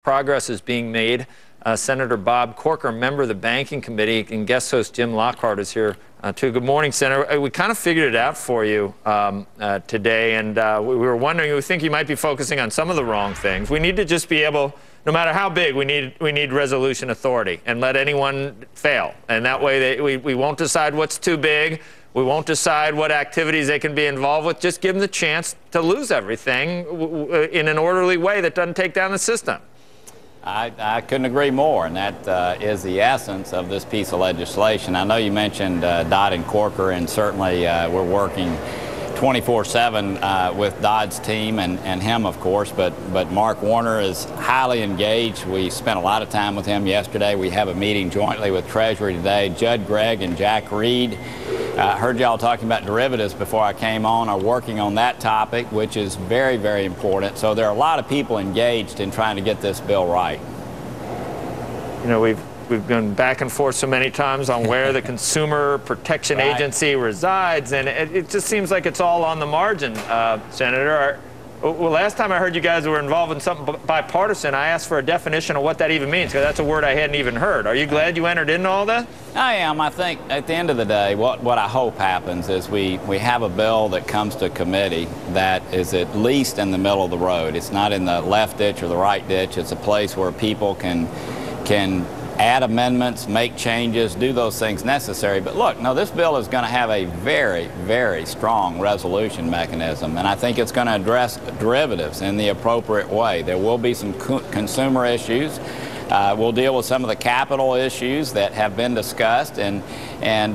Progress is being made. Senator Bob Corker, member of the Banking Committee, and guest host Jim Lockhart is here too. Good morning, Senator. We kind of figured it out for you today, and we were wondering, we think you might be focusing on some of the wrong things. We need to just be able, no matter how big, we need resolution authority and let anyone fail. And that way we won't decide what's too big. We won't decide what activities they can be involved with. Just give them the chance to lose everything in an orderly way that doesn't take down the system. I couldn't agree more, and that is the essence of this piece of legislation. I know you mentioned Dodd and Corker, and certainly we're working 24/7 with Dodd's team and him, of course, but Mark Warner is highly engaged. We spent a lot of time with him yesterday. We have a meeting jointly with Treasury today. Judd Gregg and Jack Reed, heard y'all talking about derivatives before I came on, are working on that topic, which is very, very important. So there are a lot of people engaged in trying to get this bill right. You know, we've gone back and forth so many times on where the Consumer Protection Agency resides, and it just seems like it's all on the margin, Senator. Well, last time I heard you guys were involved in something bipartisan, I asked for a definition of what that even means, because that's a word I hadn't even heard. Are you glad you entered into all that? I am. I think at the end of the day, what I hope happens is we have a bill that comes to committee that is at least in the middle of the road. It's not in the left ditch or the right ditch. It's a place where people can add amendments, make changes, do those things necessary. But look, no, this bill is going to have a very, very strong resolution mechanism, and I think it's going to address derivatives in the appropriate way. There will be some consumer issues. We'll deal with some of the capital issues that have been discussed, and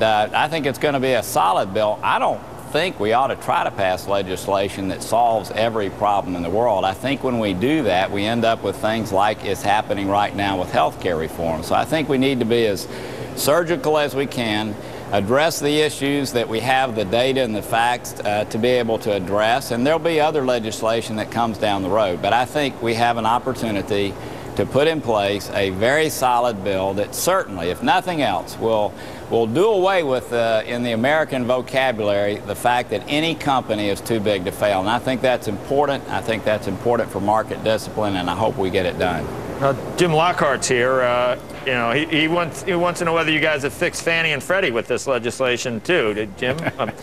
I think it's going to be a solid bill. I don't think we ought to try to pass legislation that solves every problem in the world. I think when we do that, we end up with things like is happening right now with health care reform. So I think we need to be as surgical as we can, address the issues that we have the data and the facts to be able to address, and there'll be other legislation that comes down the road. But I think we have an opportunity to put in place a very solid bill that certainly, if nothing else, will do away with, in the American vocabulary, the fact that any company is too big to fail. And I think that's important. I think that's important for market discipline, and I hope we get it done. Jim Lockhart's here. You know, he wants to know whether you guys have fixed Fannie and Freddie with this legislation too. Jim?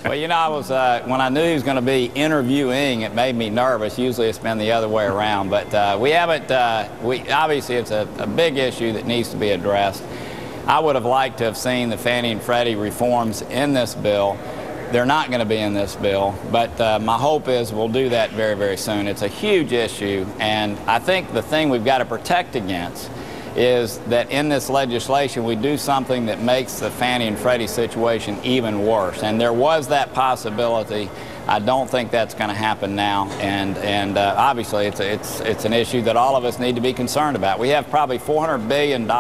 Well, you know, I was when I knew he was going to be interviewing, it made me nervous. Usually it's been the other way around, but we haven't. Obviously it's a big issue that needs to be addressed. I would have liked to have seen the Fannie and Freddie reforms in this bill. They're not going to be in this bill, but my hope is we'll do that very, very soon. It's a huge issue, and I think the thing we've got to protect against is that in this legislation we do something that makes the Fannie and Freddie situation even worse. And there was that possibility. I don't think that's going to happen now, and obviously it's an issue that all of us need to be concerned about. We have probably $400 billion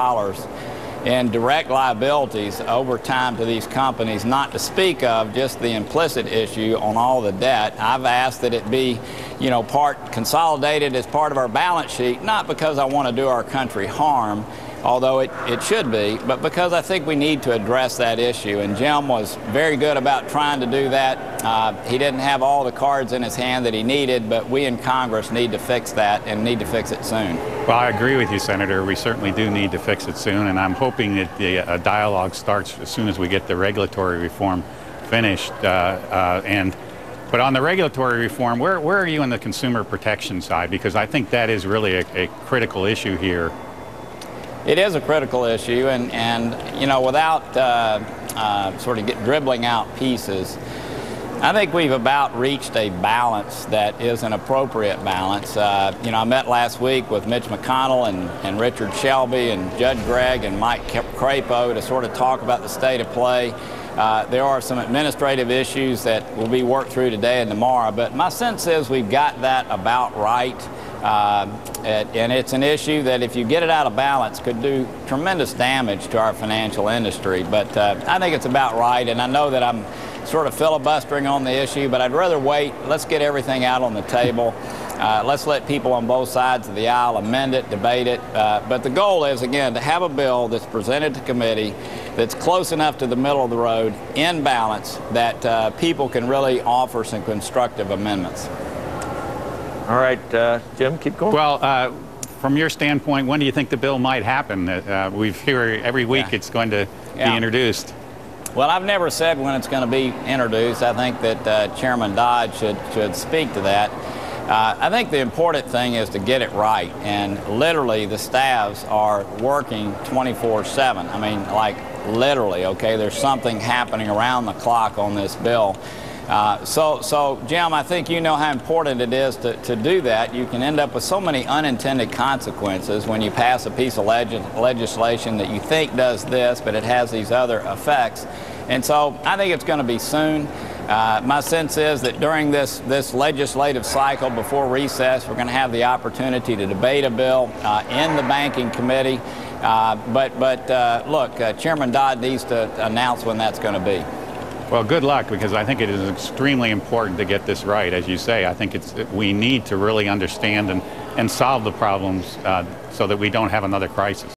in direct liabilities over time to these companies, not to speak of just the implicit issue on all the debt. I've asked that it be, you know, part consolidated as part of our balance sheet, not because I want to do our country harm, although it should be, but because I think we need to address that issue. And Jim was very good about trying to do that. He didn't have all the cards in his hand that he needed, but we in Congress need to fix that and need to fix it soon. Well, I agree with you, Senator. We certainly do need to fix it soon, and I'm hoping that the dialogue starts as soon as we get the regulatory reform finished. But on the regulatory reform, where are you on the consumer protection side? Because I think that is really a critical issue here. It is a critical issue, and you know, without sort of dribbling out pieces, I think we've about reached a balance that is an appropriate balance. You know, I met last week with Mitch McConnell and Richard Shelby and Judd Gregg and Mike Crapo to sort of talk about the state of play. There are some administrative issues that will be worked through today and tomorrow, but my sense is we've got that about right. And it's an issue that, if you get it out of balance, could do tremendous damage to our financial industry. But I think it's about right, and I know that I'm sort of filibustering on the issue, but I'd rather wait. Let's get everything out on the table. Let's let people on both sides of the aisle amend it, debate it. But the goal is, again, to have a bill that's presented to committee that's close enough to the middle of the road, in balance, that people can really offer some constructive amendments. All right, Jim, keep going. Well, from your standpoint, when do you think the bill might happen? We hear every week it's going to be introduced. Well, I've never said when it's going to be introduced. I think that Chairman Dodd should speak to that. I think the important thing is to get it right, and literally the staffs are working 24/7. I mean, like literally, okay? There's something happening around the clock on this bill. So Jim, I think you know how important it is to do that. You can end up with so many unintended consequences when you pass a piece of legislation that you think does this, but it has these other effects. And so I think it's going to be soon. My sense is that during this legislative cycle before recess, we're going to have the opportunity to debate a bill in the Banking Committee. Look, Chairman Dodd needs to announce when that's going to be. Well, good luck, because I think it is extremely important to get this right. As you say, I think we need to really understand and solve the problems so that we don't have another crisis.